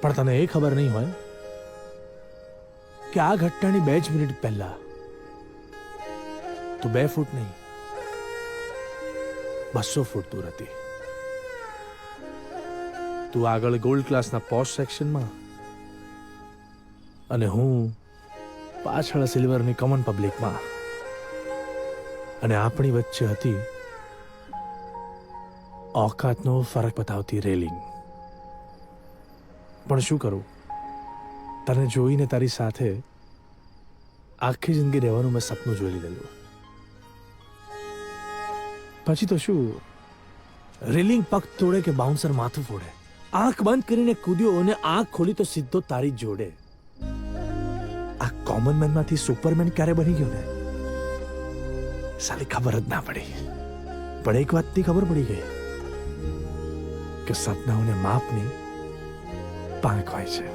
પણ તને એ ખબર નહીં હોય કે આ ઘટનાની 2 જ મિનિટ પહેલા તું 2 ફૂટ નહીં 200 ફૂટ દૂર હતી. તું આગળ ગોલ્ડ ક્લાસના પોશ સેક્શનમાં અને હું પાછળ સિલ્વરની કોમન પબ્લિકમાં, અને આપણી વચ્ચે હતી ઓકાતનો ફરક બતાવતી રેલિંગ. પણ શું કરું, તને જોઈને તારી સાથે આખી જિંદગી રહેવાનું મેં સપનું જોઈ લીધેલું. પછી તો શું, રેલિંગ પગ તોડે કે બાઉન્સર માથું ફોડે, આંખ બંધ કરીને કૂદ્યો અને આંખ ખોલી તો સીધો તારી જોડે. આ કોમન મેનમાંથી સુપરમેન ક્યારે બની ગયો ને સાલી ખબર જ ના પડી. પણ એક વાતની ખબર પડી ગઈ કે સપનાઓને માપની પાંખ હોય છે.